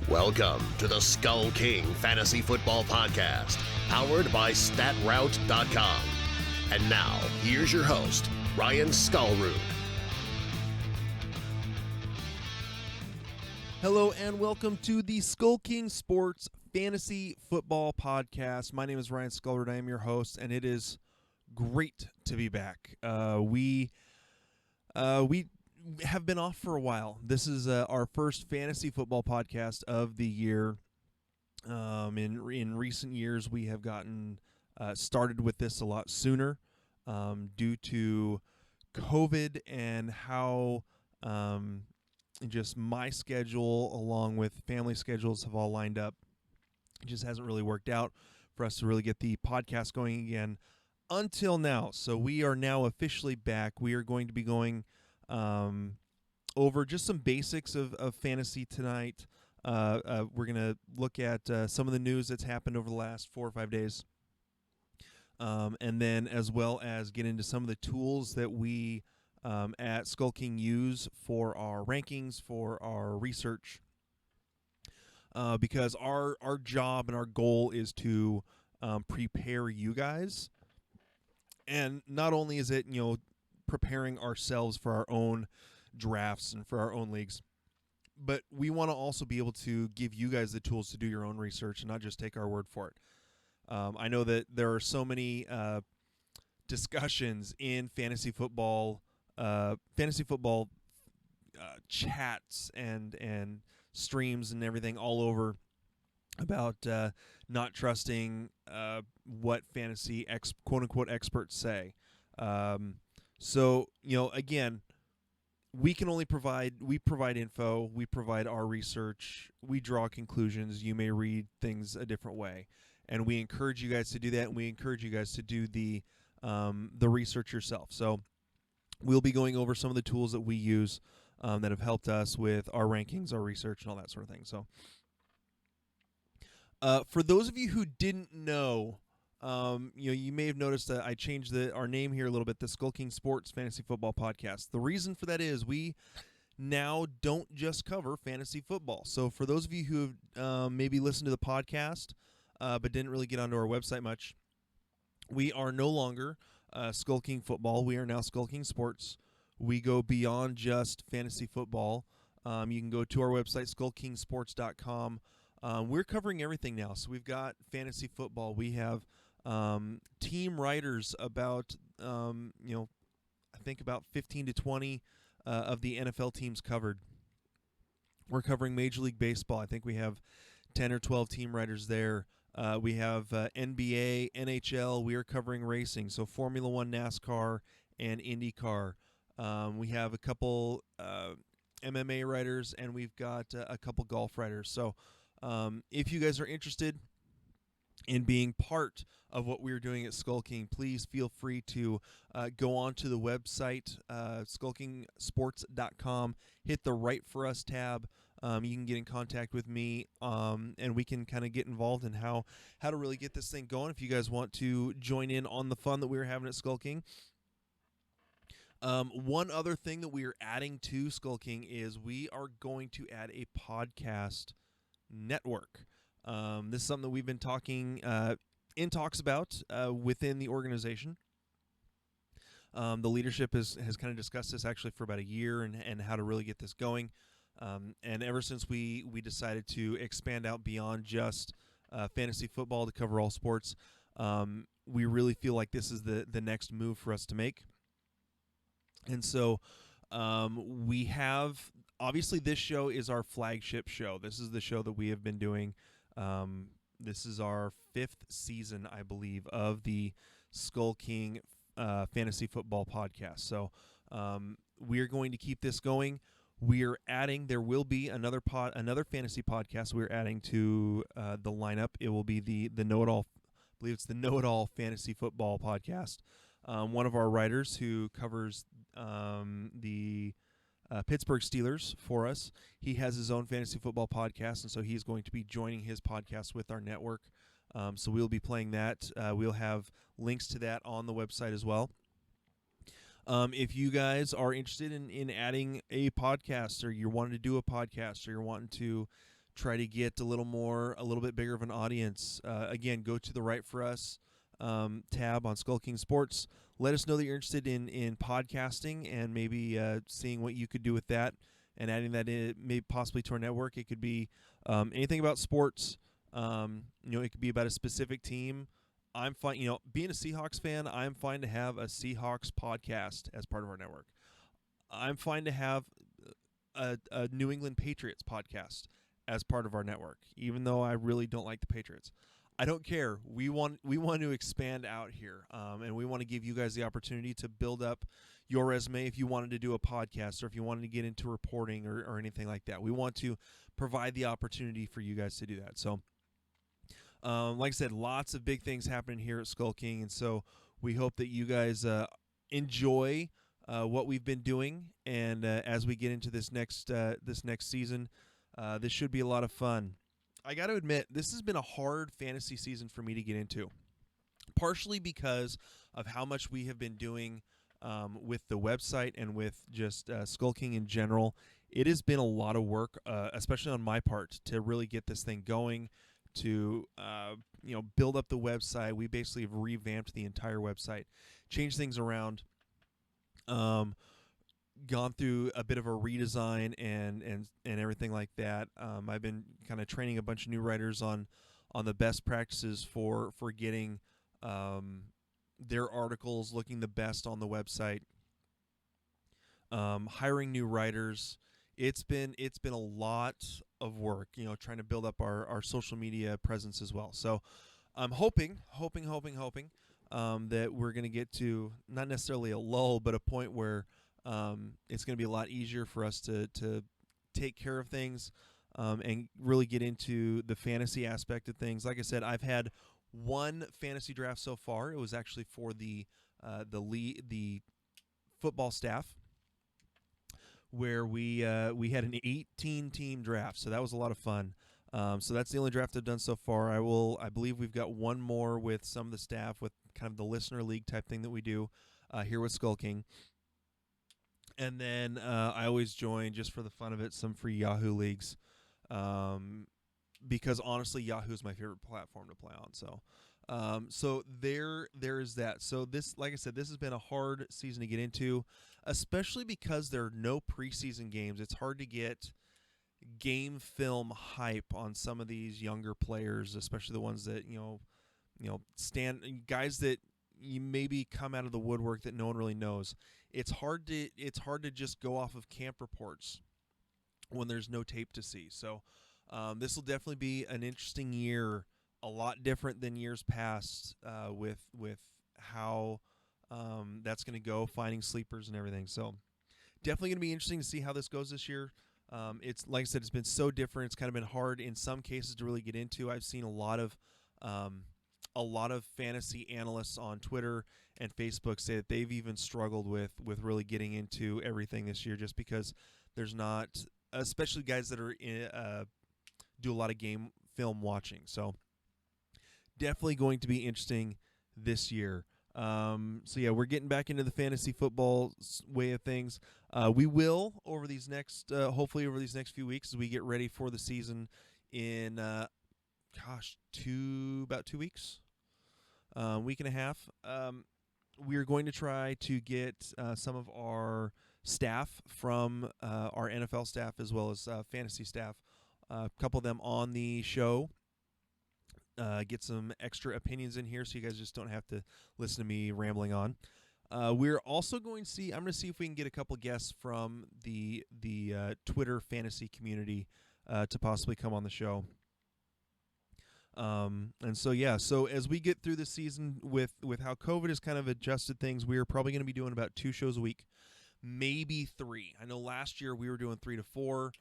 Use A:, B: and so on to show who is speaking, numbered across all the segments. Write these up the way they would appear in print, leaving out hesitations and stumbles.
A: Welcome to the SkullKing Fantasy Football Podcast, powered by StatRoute.com. And now, here's your host, Ryan Skullroot.
B: Hello and welcome to the SkullKing Sports Fantasy Football Podcast. My name is Ryan Skullroot. I am your host, and it is great to be back. We have been off for a while. This is our first fantasy football podcast of the year. In recent years, we have gotten started with this a lot sooner due to COVID and how just my schedule along with family schedules have all lined up. It just hasn't really worked out for us to really get the podcast going again until now. So we are now officially back. We are going to be going over just some basics of fantasy tonight. We're going to look at some of the news that's happened over the last 4 or 5 days. And then as well as get into some of the tools that we at SkullKing use for our rankings, for our research. Because our job and our goal is to prepare you guys. And not only is it, preparing ourselves for our own drafts and for our own leagues, but we want to also be able to give you guys the tools to do your own research and not just take our word for it. I know that there are so many discussions in fantasy football chats and streams and everything all over about not trusting what fantasy quote-unquote experts say. So, again, we can only provide info, we provide our research, we draw conclusions. You may read things a different way, and we encourage you guys to do that, and we encourage you guys to do the research yourself. So we'll be going over some of the tools that we use that have helped us with our rankings, our research, and all that sort of thing. So for those of you who didn't know, you may have noticed that I changed our name here a little bit, the SkullKing Sports Fantasy Football Podcast. The reason for that is we now don't just cover fantasy football. So for those of you who have maybe listened to the podcast but didn't really get onto our website much, we are no longer SkullKing Football. We are now SkullKing Sports. We go beyond just fantasy football. You can go to our website, SkullKingSports.com. We're covering everything now. So we've got fantasy football. We have team writers about, I think about 15 to 20 of the NFL teams covered. We're covering Major League Baseball. I think we have 10 or 12 team writers there. We have NBA, NHL. We are covering racing, so Formula One, NASCAR, and IndyCar. We have a couple MMA writers, and we've got a couple golf writers. So if you guys are interested in being part of what we're doing at SkullKing, please feel free to go on to the website, SkullKingSports.com, hit the Write For Us tab. You can get in contact with me, and we can kind of get involved in how to really get this thing going if you guys want to join in on the fun that we're having at SkullKing. One other thing that we are adding to SkullKing is we are going to add a podcast network. This is something that we've been talking in talks about within the organization. The leadership has kind of discussed this actually for about a year and how to really get this going. And ever since we decided to expand out beyond just fantasy football to cover all sports, we really feel like this is the next move for us to make. And so we have, obviously this show is our flagship show. This is the show that we have been doing. This is our 5th season, I believe, of the SkullKing Fantasy Football Podcast. So we are going to keep this going. We are adding, there will be another fantasy podcast we're adding to the lineup. It will be the Know-It-All, I believe it's the Know-It-All Fantasy Football Podcast. One of our writers who covers the Pittsburgh Steelers for us, he has his own fantasy football podcast, and so he's going to be joining his podcast with our network. So we'll be playing that. We'll have links to that on the website as well. If you guys are interested in adding a podcast, or you're wanting to do a podcast, or you're wanting to try to get a little bit bigger of an audience. Again, go to the Right For Us tab on SkullKing Sports. Let us know that you're interested in podcasting and maybe seeing what you could do with that and adding that in, maybe possibly to our network. It could be anything about sports. It could be about a specific team. I'm fine. Being a Seahawks fan, I'm fine to have a Seahawks podcast as part of our network. I'm fine to have a New England Patriots podcast as part of our network, even though I really don't like the Patriots. I don't care. We want to expand out here, and we want to give you guys the opportunity to build up your resume if you wanted to do a podcast or if you wanted to get into reporting or anything like that. We want to provide the opportunity for you guys to do that. So, like I said, lots of big things happening here at SkullKing, and so we hope that you guys enjoy what we've been doing, and as we get into this next season, this should be a lot of fun. I got to admit, this has been a hard fantasy season for me to get into, partially because of how much we have been doing with the website and with just SkullKing in general. It has been a lot of work, especially on my part, to really get this thing going, to build up the website. We basically have revamped the entire website, changed things around, gone through a bit of a redesign and everything like that. I've been kind of training a bunch of new writers on the best practices for getting their articles looking the best on the website. Hiring new writers. It's been a lot of work, trying to build up our social media presence as well. So I'm hoping that we're going to get to not necessarily a lull, but a point where it's going to be a lot easier for us to take care of things and really get into the fantasy aspect of things. Like I said, I've had one fantasy draft so far. It was actually for the football staff, where we had an 18-team draft, so that was a lot of fun. So that's the only draft I've done so far. I believe we've got one more with some of the staff with kind of the listener league type thing that we do here with SkullKing. And then I always join, just for the fun of it, some free Yahoo leagues, because honestly, Yahoo is my favorite platform to play on. So there is that. So this, like I said, this has been a hard season to get into, especially because there are no preseason games. It's hard to get game film hype on some of these younger players, especially the ones that guys that you maybe come out of the woodwork that no one really knows. It's hard to just go off of camp reports when there's no tape to see. So this will definitely be an interesting year, a lot different than years past with how that's going to go, finding sleepers and everything. So definitely going to be interesting to see how this goes this year. It's like I said, it's been so different. It's kind of been hard in some cases to really get into. I've seen a lot of fantasy analysts on Twitter and Facebook say that they've even struggled with really getting into everything this year, just because there's not, especially guys that are do a lot of game film watching. So definitely going to be interesting this year. So yeah, we're getting back into the fantasy football way of things. We will hopefully over these next few weeks, as we get ready for the season in about 2 weeks, week and a half. We're going to try to get some of our staff from our NFL staff as well as fantasy staff, a couple of them on the show. Get some extra opinions in here so you guys just don't have to listen to me rambling on. We're also going to see, I'm going to see if we can get a couple guests from the Twitter fantasy community to possibly come on the show. And so, yeah, so as we get through the season with how COVID has kind of adjusted things, we are probably going to be doing about 2 shows a week, maybe 3. I know last year we were doing 3 to 4.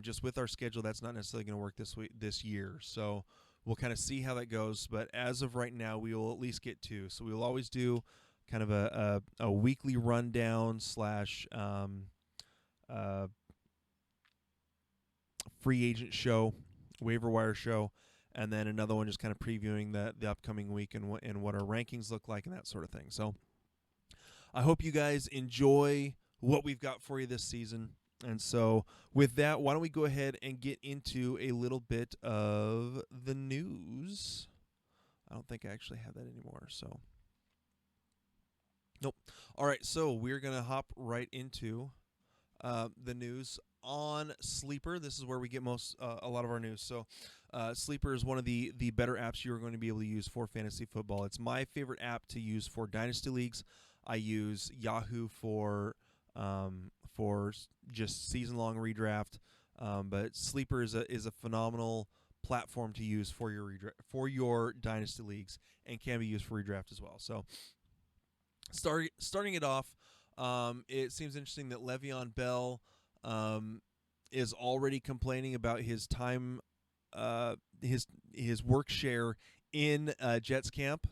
B: Just with our schedule, that's not necessarily going to work this year. So we'll kind of see how that goes. But as of right now, we will at least get 2. So we will always do kind of a weekly rundown / free agent show, waiver wire show, and then another one just kind of previewing the upcoming week and what our rankings look like and that sort of thing. So I hope you guys enjoy what we've got for you this season. And so with that, why don't we go ahead and get into a little bit of the news. I don't think I actually have that anymore, so nope. All right, so we're going to hop right into the news on Sleeper. This is where we get a lot of our news. So Sleeper is one of the better apps you're going to be able to use for fantasy football. It's my favorite app to use for dynasty leagues. I use Yahoo for just season-long redraft, but Sleeper is a phenomenal platform to use for your dynasty leagues and can be used for redraft as well. So starting it off, it seems interesting that Le'Veon Bell is already complaining about his time, his work share in Jets camp.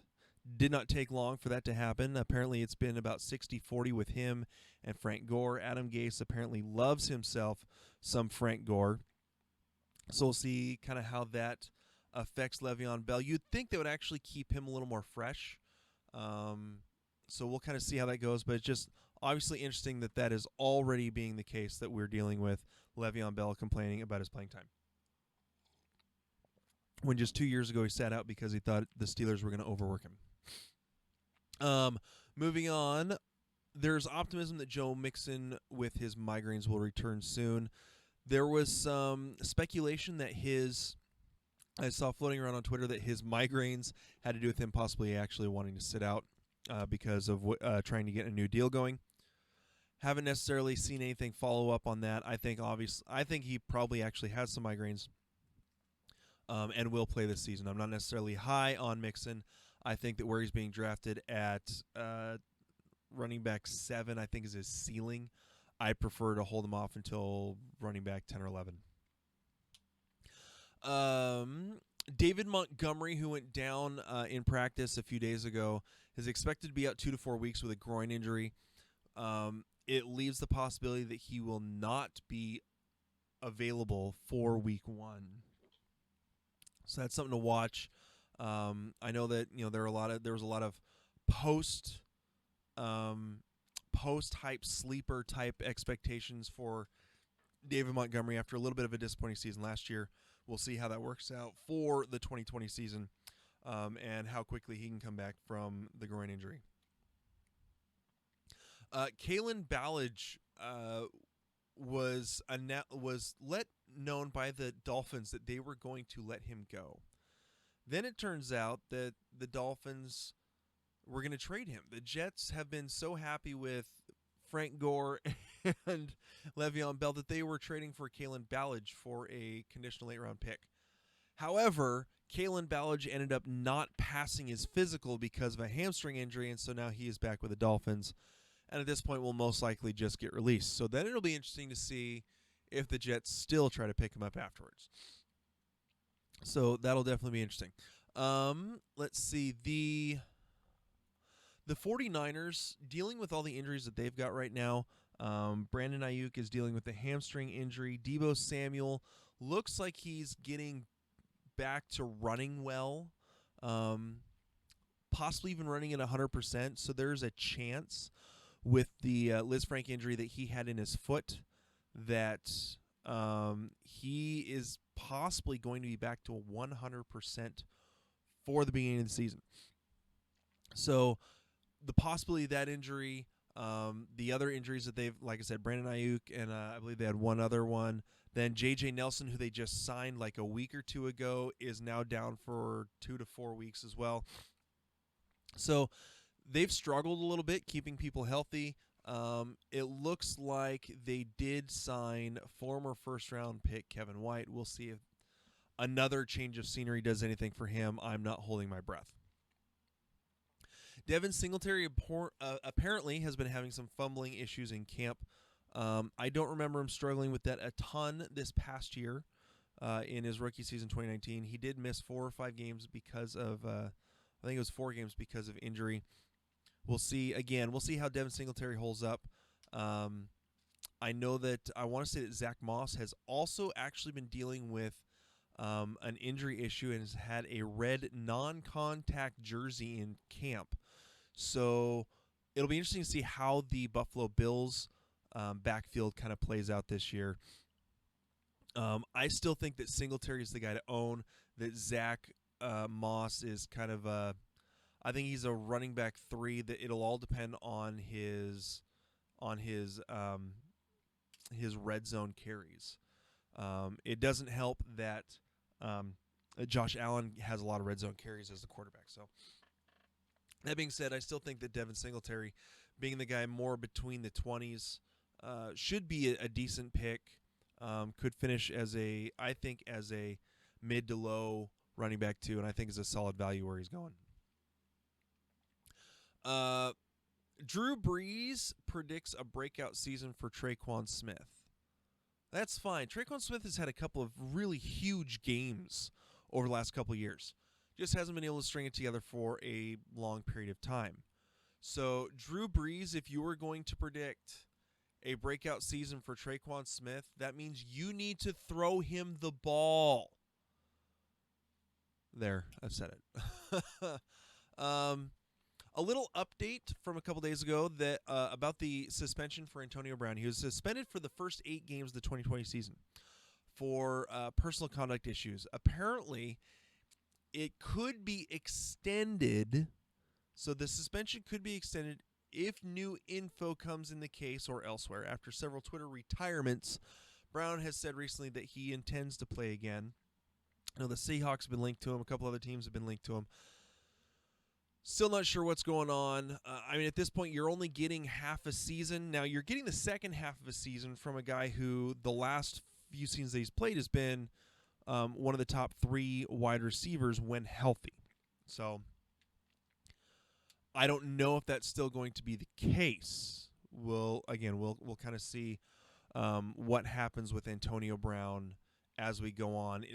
B: Did not take long for that to happen. Apparently, it's been about 60-40 with him and Frank Gore. Adam Gase apparently loves himself some Frank Gore. So we'll see kind of how that affects Le'Veon Bell. You'd think that would actually keep him a little more fresh. So we'll kind of see how that goes. But it's just obviously interesting that is already being the case, that we're dealing with Le'Veon Bell complaining about his playing time, when just 2 years ago he sat out because he thought the Steelers were going to overwork him. Moving on, there's optimism that Joe Mixon with his migraines will return soon. There was some speculation that I saw floating around on Twitter that his migraines had to do with him possibly actually wanting to sit out because of trying to get a new deal going. Haven't necessarily seen anything follow up on that. I think he probably actually has some migraines and will play this season. I'm not necessarily high on Mixon. I think that where he's being drafted at running back 7, I think is his ceiling. I prefer to hold him off until running back 10 or 11. David Montgomery, who went down in practice a few days ago, is expected to be out 2 to 4 weeks with a groin injury. It leaves the possibility that he will not be available for week 1. So that's something to watch. I know that there was a lot of post hype sleeper type expectations for David Montgomery after a little bit of a disappointing season last year. We'll see how that works out for the 2020 season, and how quickly he can come back from the groin injury. Kalen Ballage was let known by the Dolphins that they were going to let him go. Then it turns out that the Dolphins were going to trade him. The Jets have been so happy with Frank Gore and Le'Veon Bell that they were trading for Kalen Ballage for a conditional 8th-round pick. However, Kalen Ballage ended up not passing his physical because of a hamstring injury, and so now he is back with the Dolphins. And at this point, will most likely just get released. So then it'll be interesting to see if the Jets still try to pick him up afterwards. So that'll definitely be interesting. Let's see. The 49ers, dealing with all the injuries that they've got right now. Brandon Ayuk is dealing with a hamstring injury. Deebo Samuel looks like he's getting back to running well, possibly even running at 100%. So there's a chance with the Liz Frank injury that he had in his foot that he is possibly going to be back to 100% for the beginning of the season. So the possibility of that injury, the other injuries that they've, like I said, Brandon Ayuk, and I believe they had one other one. Then J.J. Nelson, who they just signed like a week or two ago, is now down for 2 to 4 weeks as well. So they've struggled a little bit keeping people healthy. It looks like they did sign former first-round pick Kevin White. We'll see if another change of scenery does anything for him. I'm not holding my breath. Devin Singletary apparently has been having some fumbling issues in camp. I don't remember him struggling with that a ton this past year in his rookie season 2019. He did miss 4 or 5 games because of, I think it was 4 games because of injury. We'll see how Devin Singletary holds up. I know that I want to say that Zack Moss has also actually been dealing with an injury issue and has had a red non-contact jersey in camp. So it'll be interesting to see how the Buffalo Bills backfield kind of plays out this year. I still think that Singletary is the guy to own, that Zack Moss is kind of I think he's a running back 3, that it'll all depend on his red zone carries. It doesn't help that Josh Allen has a lot of red zone carries as the quarterback. So that being said, I still think that Devin Singletary, being the guy more between the 20s, should be a decent pick. Could finish as a mid to low running back 2, and I think is a solid value where he's going. Drew Brees predicts a breakout season for Tre'Quan Smith. That's fine. Tre'Quan Smith has had a couple of really huge games over the last couple of years. Just hasn't been able to string it together for a long period of time. So, Drew Brees, if you were going to predict a breakout season for Tre'Quan Smith, that means you need to throw him the ball. There, I've said it. A little update from a couple days ago that about the suspension for Antonio Brown. He was suspended for the first 8 games of the 2020 season for personal conduct issues. Apparently, it could be extended, so the suspension could be extended if new info comes in the case or elsewhere. After several Twitter retirements, Brown has said recently that he intends to play again. I know the Seahawks have been linked to him. A couple other teams have been linked to him. Still not sure what's going on. I mean, at this point, you're only getting half a season. Now, you're getting the second half of a season from a guy who the last few seasons that he's played has been one of the top 3 wide receivers when healthy. So, I don't know if that's still going to be the case. We'll kind of see what happens with Antonio Brown as we go on.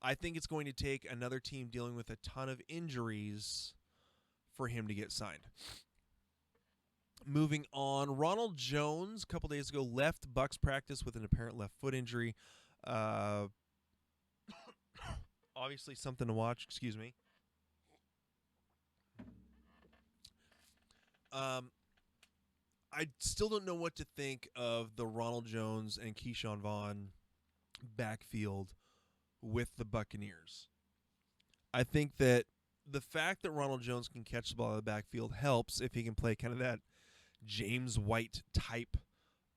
B: I think it's going to take another team dealing with a ton of injuries for him to get signed. Moving on, Ronald Jones, a couple days ago, left Bucs practice with an apparent left foot injury. Obviously something to watch. Excuse me. I still don't know what to think of the Ronald Jones and Keyshawn Vaughn backfield with the Buccaneers. I think that the fact that Ronald Jones can catch the ball out of the backfield helps if he can play kind of that James White type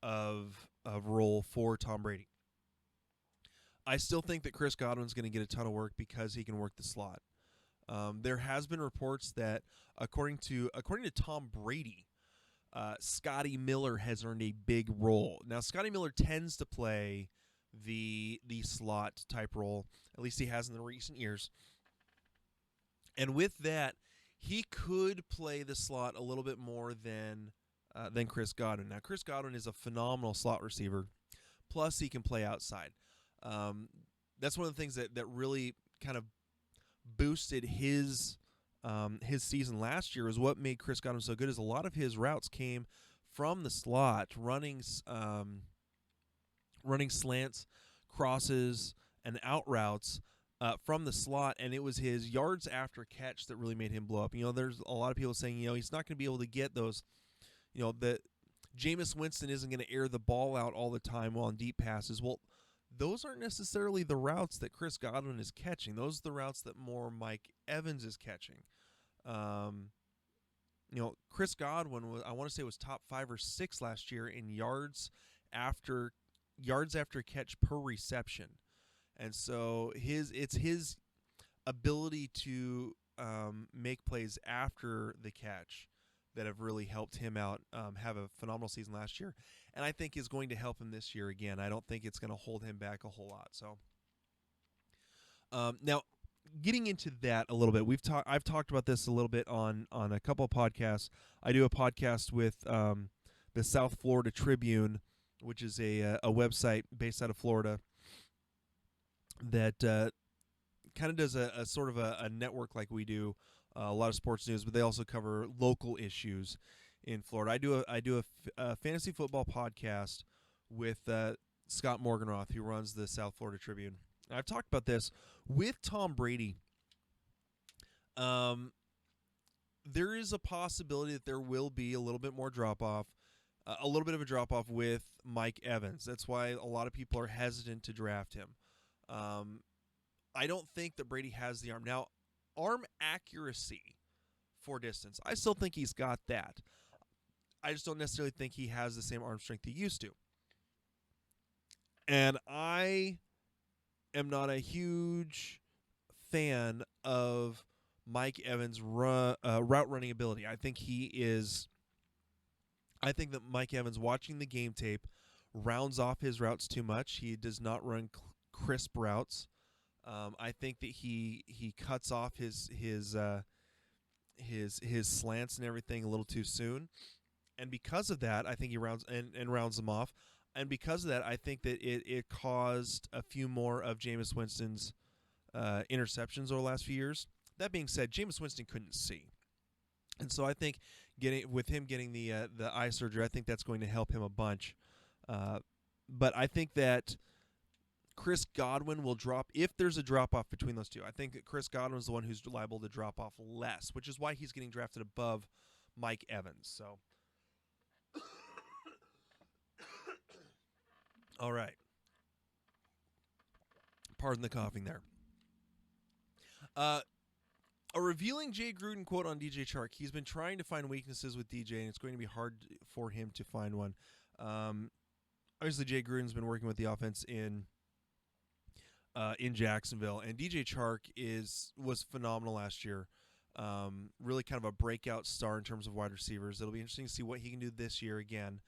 B: of role for Tom Brady. I still think that Chris Godwin's going to get a ton of work because he can work the slot. There has been reports that according to Tom Brady, Scotty Miller has earned a big role. Now, Scotty Miller tends to play the slot type role, at least he has in the recent years. And with that, he could play the slot a little bit more than Chris Godwin. Now, Chris Godwin is a phenomenal slot receiver. Plus, he can play outside. That's one of the things that really kind of boosted his season last year. Is what made Chris Godwin so good. Is a lot of his routes came from the slot, running slants, crosses, and out routes from the slot, and it was his yards after catch that really made him blow up. There's a lot of people saying, he's not going to be able to get those, that Jameis Winston isn't going to air the ball out all the time on deep passes. Well, those aren't necessarily the routes that Chris Godwin is catching. Those are the routes that more Mike Evans is catching. Chris Godwin I want to say was top 5 or 6 last year in yards after catch per reception. And so it's his ability to make plays after the catch that have really helped him out, have a phenomenal season last year, and I think is going to help him this year again. I don't think it's going to hold him back a whole lot. So now, getting into that a little bit, I've talked about this a little bit on a couple of podcasts. I do a podcast with the South Florida Tribune, which is a website based out of Florida that kind of does a sort of a network like we do, a lot of sports news, but they also cover local issues in Florida. I do a fantasy football podcast with Scott Morganroth, who runs the South Florida Tribune. I've talked about this with Tom Brady. There is a possibility that there will be a little bit more drop off. a little bit of a drop-off with Mike Evans. That's why a lot of people are hesitant to draft him. I don't think that Brady has the arm. Now, arm accuracy for distance, I still think he's got that. I just don't necessarily think he has the same arm strength he used to. And I am not a huge fan of Mike Evans' route running ability. I think that Mike Evans, watching the game tape, rounds off his routes too much. He does not run crisp routes. I think that he cuts off his slants and everything a little too soon. And because of that, I think he rounds them off. And because of that, I think that it caused a few more of Jameis Winston's interceptions over the last few years. That being said, Jameis Winston couldn't see. And so I think getting the eye surgery, I think that's going to help him a bunch. But I think that Chris Godwin will drop, if there's a drop-off between those two. I think that Chris Godwin is the one who's liable to drop off less, which is why he's getting drafted above Mike Evans. So, all right. Pardon the coughing there. A revealing Jay Gruden quote on DJ Chark. He's been trying to find weaknesses with DJ, and it's going to be hard for him to find one. Obviously, Jay Gruden's been working with the offense in Jacksonville, and DJ Chark was phenomenal last year. Really kind of a breakout star in terms of wide receivers. It'll be interesting to see what he can do this year again.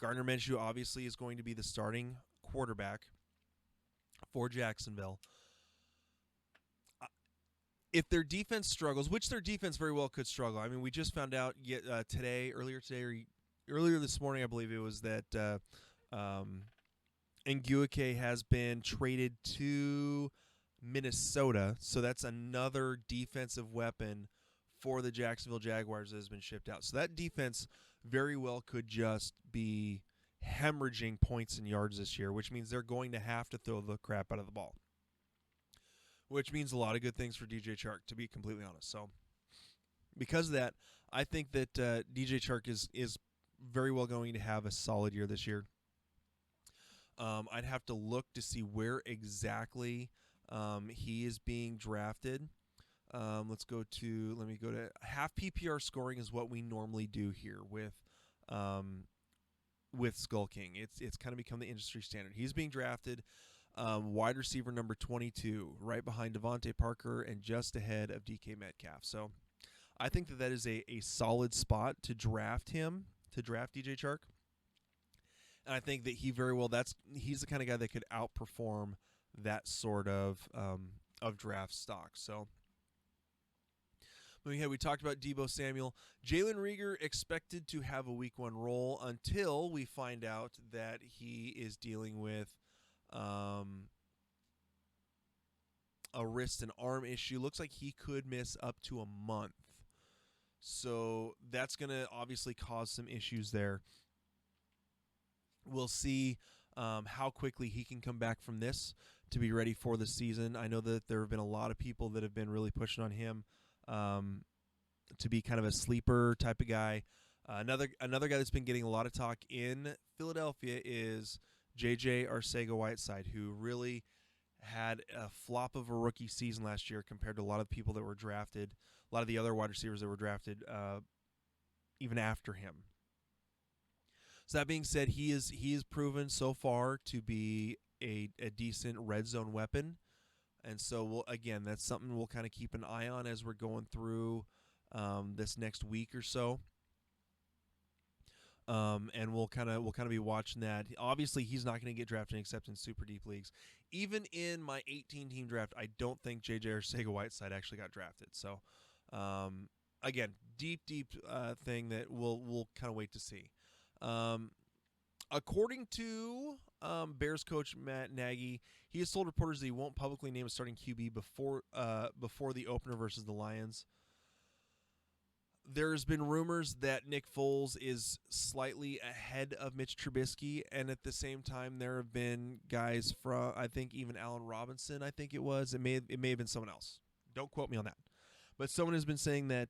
B: Gardner Minshew obviously is going to be the starting quarterback for Jacksonville. If their defense struggles, which their defense very well could struggle. I mean, we just found out earlier this morning, I believe it was, that Ngueke has been traded to Minnesota. So that's another defensive weapon for the Jacksonville Jaguars that has been shipped out. So that defense very well could just be hemorrhaging points and yards this year, which means they're going to have to throw the crap out of the ball. Which means a lot of good things for DJ Chark, to be completely honest. So, because of that, I think that DJ Chark is very well going to have a solid year this year. I'd have to look to see where exactly he is being drafted. Let me go to half PPR scoring is what we normally do here with SkullKing. It's kind of become the industry standard. He's being drafted wide receiver number 22, right behind Devontae Parker and just ahead of DK Metcalf. So I think that is a solid spot to draft DJ Chark. And I think that he's the kind of guy that could outperform that sort of draft stock. So moving ahead, we talked about Deebo Samuel. Jalen Reagor expected to have a week 1 role until we find out that he is dealing with a wrist and arm issue. Looks like he could miss up to a month. So that's going to obviously cause some issues there. We'll see how quickly he can come back from this to be ready for the season. I know that there have been a lot of people that have been really pushing on him to be kind of a sleeper type of guy. Another guy that's been getting a lot of talk in Philadelphia is JJ Arsego Whiteside, who really had a flop of a rookie season last year compared to a lot of people that were drafted, a lot of the other wide receivers that were drafted even after him. So that being said, he is proven so far to be a decent red zone weapon. And so, that's something we'll kind of keep an eye on as we're going through this next week or so. And we'll kind of be watching that. Obviously, he's not going to get drafted except in super deep leagues. Even in my 18-team draft, I don't think J.J. Arcega-Whiteside actually got drafted. So, deep thing that we'll kind of wait to see. According to Bears coach Matt Nagy, he has told reporters that he won't publicly name a starting QB before the opener versus the Lions. There's been rumors that Nick Foles is slightly ahead of Mitch Trubisky, and at the same time, there have been guys from, I think even Allen Robinson, I think it was. It may have been someone else. Don't quote me on that. But someone has been saying that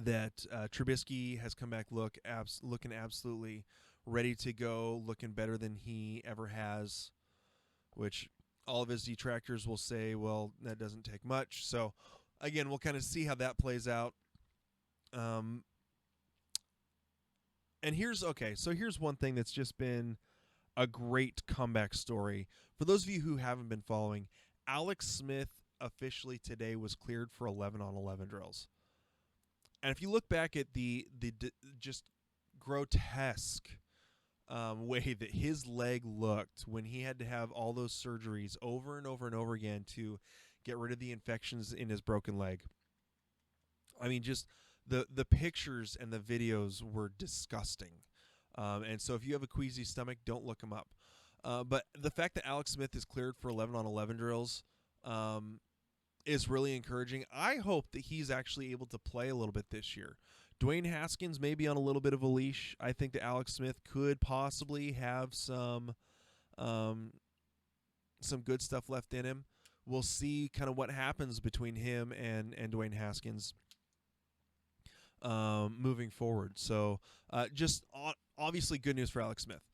B: that Trubisky has come back looking absolutely ready to go, looking better than he ever has, which all of his detractors will say, well, that doesn't take much. So, again, we'll kind of see how that plays out. And here's one thing that's just been a great comeback story. For those of you who haven't been following, Alex Smith officially today was cleared for 11-on-11 drills. And if you look back at the just grotesque way that his leg looked when he had to have all those surgeries over and over and over again to get rid of the infections in his broken leg. I mean, just the pictures and the videos were disgusting. And so if you have a queasy stomach, don't look him up. But the fact that Alex Smith is cleared for 11-on-11 drills is really encouraging. I hope that he's actually able to play a little bit this year. Dwayne Haskins may be on a little bit of a leash. I think that Alex Smith could possibly have some good stuff left in him. We'll see kind of what happens between him and Dwayne Haskins moving forward. So just obviously good news for Alex Smith.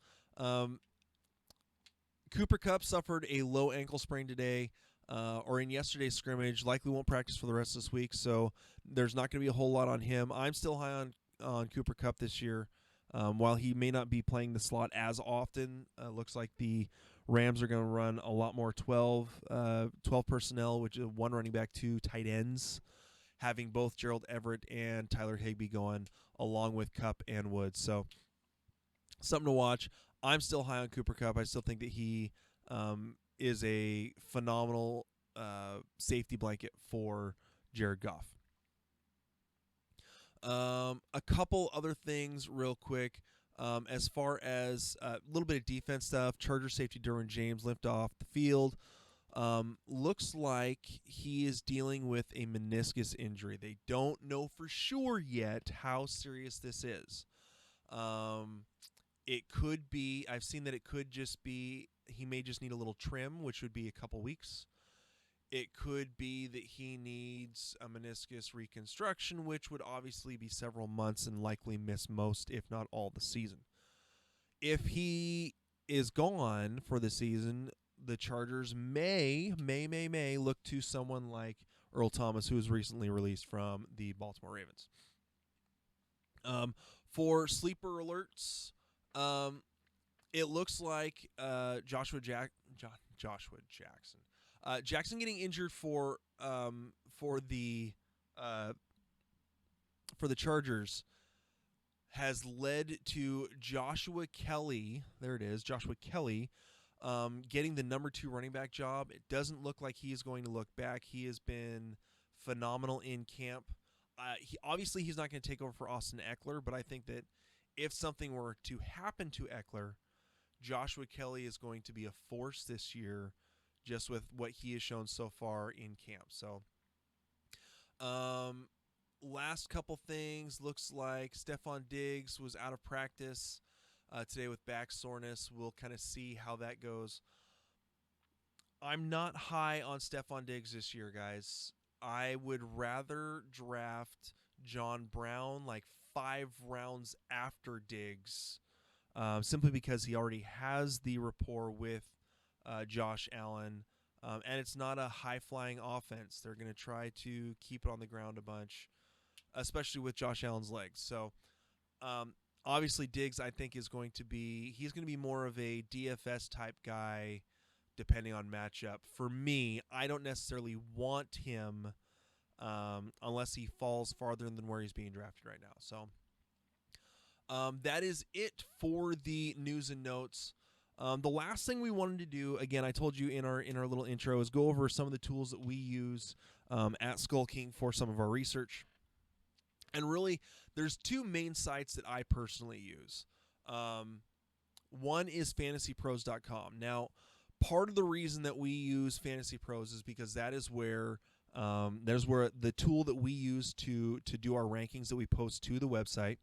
B: Cooper Kupp suffered a low ankle sprain today. Or in yesterday's scrimmage, likely won't practice for the rest of this week, so there's not going to be a whole lot on him. I'm still high on Cooper Kupp this year. While he may not be playing the slot as often, looks like the Rams are going to run a lot more 12 personnel, which is one running back, two tight ends, having both Gerald Everett and Tyler Higbee going along with Kupp and Woods. So something to watch. I'm still high on Cooper Kupp. I still think that he is a phenomenal safety blanket for Jared Goff. A couple other things real quick. As far as a little bit of defense stuff, Charger safety Derwin James limped off the field. Looks like he is dealing with a meniscus injury. They don't know for sure yet how serious this is. It could be, I've seen that it could just be, he may just need a little trim, which would be a couple weeks. It could be that he needs a meniscus reconstruction, which would obviously be several months and likely miss most, if not all, the season. If he is gone for the season, the Chargers may look to someone like Earl Thomas, who was recently released from the Baltimore Ravens. For sleeper alerts, it looks like Joshua Jackson. Jackson getting injured for the Chargers has led to Joshua Kelly. There it is, Joshua Kelly, getting the number 2 running back job. It doesn't look like he is going to look back. He has been phenomenal in camp. He's not going to take over for Austin Eckler, but I think that if something were to happen to Eckler, Joshua Kelly is going to be a force this year, just with what he has shown so far in camp. So, last couple things, looks like Stefon Diggs was out of practice today with back soreness. We'll kind of see how that goes. I'm not high on Stefon Diggs this year, guys. I would rather draft John Brown like 5 rounds after Diggs, simply because he already has the rapport with Josh Allen, and it's not a high-flying offense. They're going to try to keep it on the ground a bunch, especially with Josh Allen's legs. So, obviously, Diggs, I think, he's going to be more of a DFS type guy, depending on matchup. For me, I don't necessarily want him unless he falls farther than where he's being drafted right now. So, that is it for the news and notes. The last thing we wanted to do, again, I told you in our little intro, is go over some of the tools that we use at SkullKing for some of our research. And really, there's 2 main sites that I personally use. One is fantasypros.com. Now, part of the reason that we use Fantasy Pros is because that is where the tool that we use to do our rankings that we post to the website,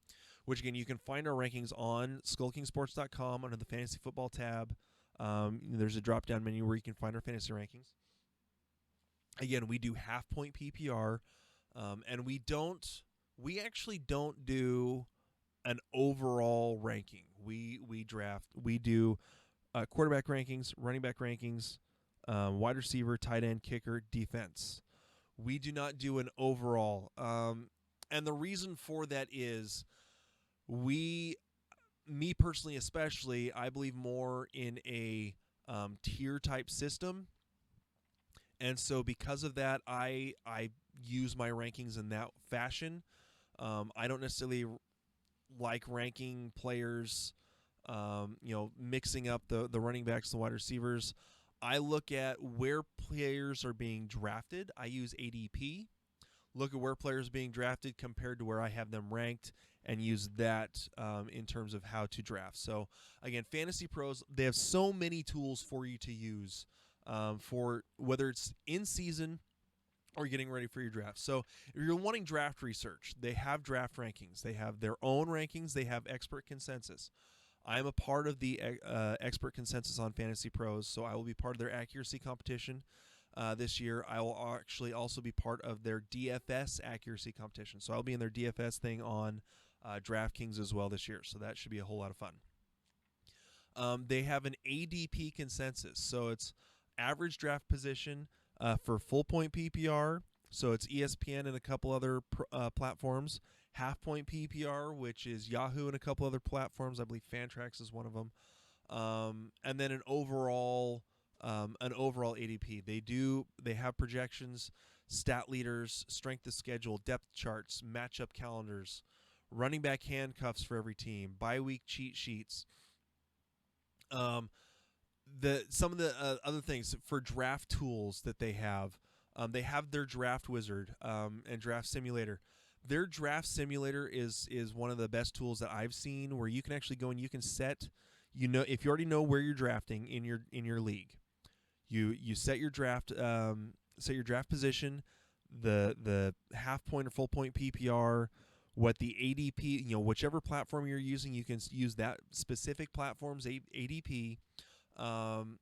B: which, again, you can find our rankings on SkullKingSports.com under the Fantasy Football tab. There's a drop-down menu where you can find our fantasy rankings. Again, we do half-point PPR, and we don't we actually don't do an overall ranking. We do quarterback rankings, running back rankings, wide receiver, tight end, kicker, defense. We do not do an overall. And the reason for that is me personally especially, I believe more in a tier type system. And so because of that, I use my rankings in that fashion. I don't necessarily like ranking players, mixing up the running backs, the wide receivers. I look at where players are being drafted. I use ADP. Look at where players are being drafted compared to where I have them ranked, and use that in terms of how to draft. So again, Fantasy Pros, they have so many tools for you to use for whether it's in season or getting ready for your draft. So if you're wanting draft research, they have draft rankings. They have their own rankings. They have expert consensus. I am a part of the expert consensus on Fantasy Pros, so I will be part of their accuracy competition this year. I will actually also be part of their DFS accuracy competition. So I'll be in their DFS thing on DraftKings as well this year. So that should be a whole lot of fun. They have an ADP consensus. So it's average draft position for full point PPR. So it's ESPN and a couple other platforms. Half point PPR, which is Yahoo and a couple other platforms. I believe Fantrax is one of them. And then an overall ADP. They have projections, stat leaders, strength of schedule, depth charts, matchup calendars, running back handcuffs for every team, bye week cheat sheets. Some of the other things for draft tools that they have their draft wizard and draft simulator. Their draft simulator is one of the best tools that I've seen, where you can actually go and you can set, if you already know where you're drafting in your league, you set your draft position, the half point or full point PPR, what the ADP, whichever platform you're using, you can use that specific platform's ADP, and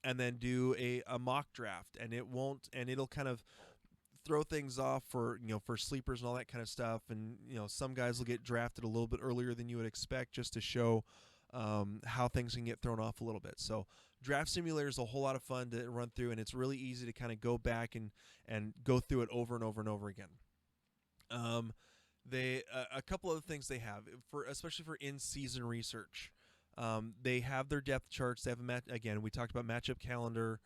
B: then do a mock draft, and it'll kind of throw things off for sleepers and all that kind of stuff. And some guys will get drafted a little bit earlier than you would expect, just to show how things can get thrown off a little bit. So Draft Simulator is a whole lot of fun to run through, and it's really easy to kind of go back and go through it over and over and over again. A couple other things they have especially for in-season research. They have their depth charts. They have again, we talked about matchup calendar,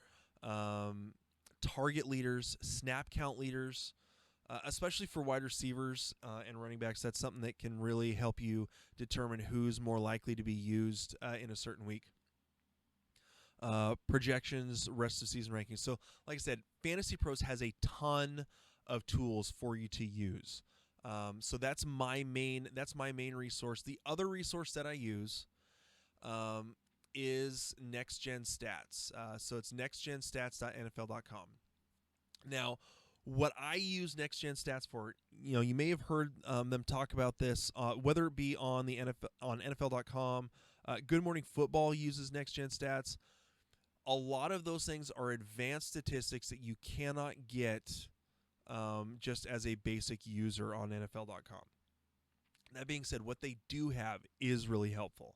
B: target leaders, snap count leaders, especially for wide receivers and running backs. That's something that can really help you determine who's more likely to be used in a certain week. Projections, rest of season rankings. So, like I said, Fantasy Pros has a ton of tools for you to use. So that's my main resource. The other resource that I use is Next Gen Stats. So it's nextgenstats.nfl.com. Now, what I use Next Gen Stats for, you may have heard them talk about this, whether it be on the NFL.com. Good Morning Football uses Next Gen Stats. A lot of those things are advanced statistics that you cannot get just as a basic user on NFL.com. That being said, what they do have is really helpful.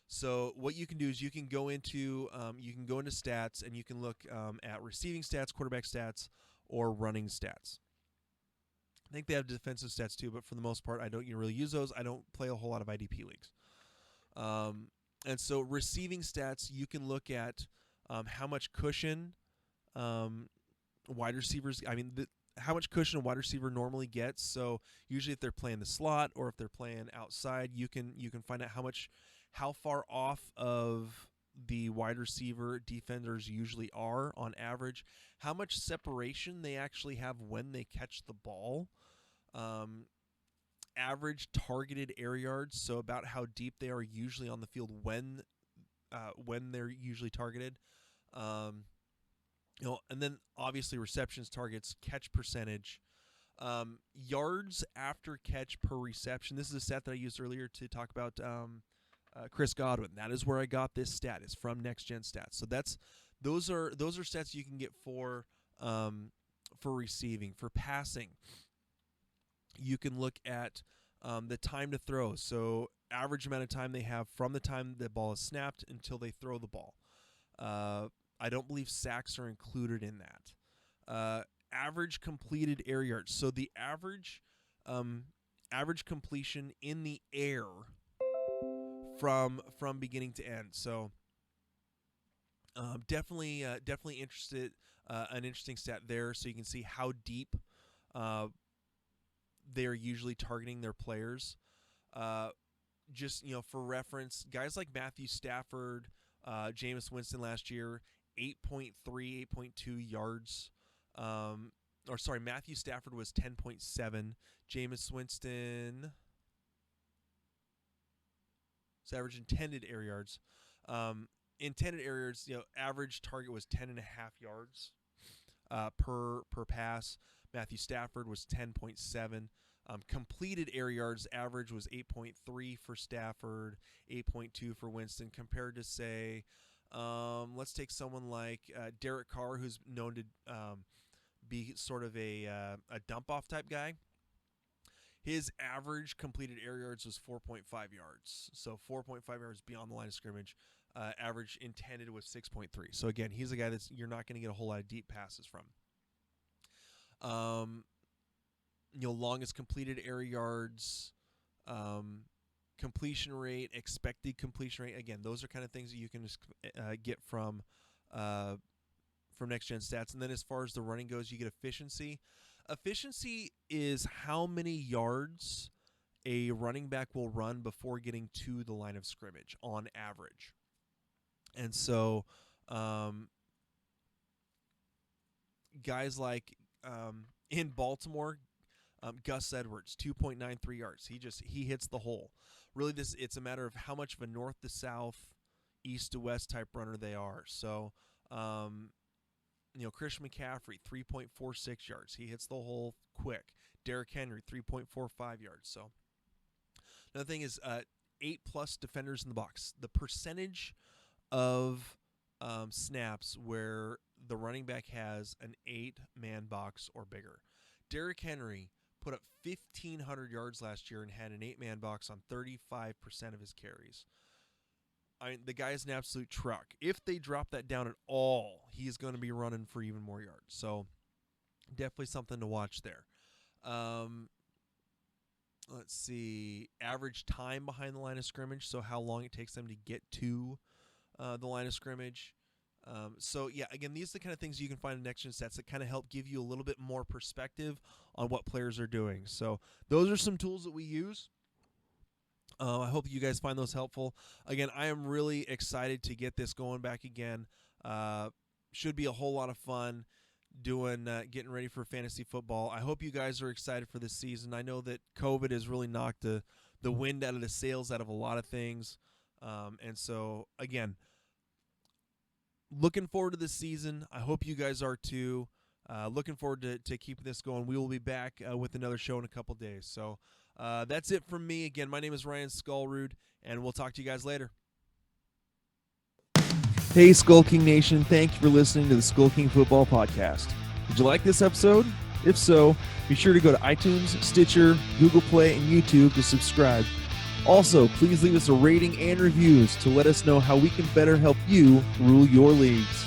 B: So what you can do is you can go into stats, and you can look at receiving stats, quarterback stats, or running stats. I think they have defensive stats too, but for the most part, I don't really use those. I don't play a whole lot of IDP leagues. And so receiving stats, you can look at how much cushion wide receivers. How much cushion a wide receiver normally gets. So usually, if they're playing the slot or if they're playing outside, you can find out how far off of the wide receiver defenders usually are on average, how much separation they actually have when they catch the ball, average targeted air yards, so about how deep they are usually on the field when they're usually targeted, and then obviously receptions, targets, catch percentage, yards after catch per reception. This is a stat that I used earlier to talk about Chris Godwin. That is where I got this stat. It's from Next Gen Stats. So those are stats you can get for receiving. For passing, You can look at the time to throw. So average amount of time they have from the time the ball is snapped until they throw the ball. I don't believe sacks are included in that. Average completed air yards. So the average completion in the air from beginning to end. So definitely interested. An interesting stat there, so you can see how deep they are usually targeting their players. Just for reference, guys like Matthew Stafford, Jameis Winston last year, 8.3, 8.2 yards. Matthew Stafford was 10.7. Jameis Winston, it's average intended air yards. Intended air yards, average target was 10.5 yards per pass. Matthew Stafford was 10.7. Completed air yards average was 8.3 for Stafford, 8.2 for Winston, compared to, say, let's take someone like Derek Carr, who's known to be sort of a dump-off type guy. His average completed air yards was 4.5 yards. So 4.5 yards beyond the line of scrimmage. Average intended was 6.3. So, again, he's a guy that's you're not going to get a whole lot of deep passes from. Longest completed air yards, completion rate, expected completion rate. Again, those are kind of things that you can just get from Next Gen Stats. And then as far as the running goes, you get efficiency. Efficiency is how many yards a running back will run before getting to the line of scrimmage on average. And so guys like in Baltimore, Gus Edwards, 2.93 yards. He hits the hole. Really, it's a matter of how much of a north to south, east to west type runner they are. So, Christian McCaffrey, 3.46 yards. He hits the hole quick. Derrick Henry, 3.45 yards. So, another thing is 8+ defenders in the box. The percentage of snaps where the running back has an 8-man box or bigger. Derrick Henry put up 1,500 yards last year and had an 8-man box on 35% of his carries. The guy is an absolute truck. If they drop that down at all, he's going to be running for even more yards. So definitely something to watch there. Let's see. Average time behind the line of scrimmage, so how long it takes them to get to the line of scrimmage. Again, these are the kind of things you can find in Next Gen Stats that kind of help give you a little bit more perspective on what players are doing. So those are some tools that we use. I hope you guys find those helpful. Again, I am really excited to get this going back again. Should be a whole lot of fun getting ready for fantasy football. I hope you guys are excited for this season. I know that COVID has really knocked the wind out of the sails out of a lot of things. And so, again, looking forward to this season. I hope you guys are too. Looking forward to keeping this going. We will be back with another show in a couple days. So that's it from me. Again, my name is Ryan Skullrood, and we'll talk to you guys later.
C: Hey, SkullKing Nation. Thank you for listening to the SkullKing Football Podcast. Did you like this episode? If so, be sure to go to iTunes, Stitcher, Google Play, and YouTube to subscribe. Also, please leave us a rating and reviews to let us know how we can better help you rule your leagues.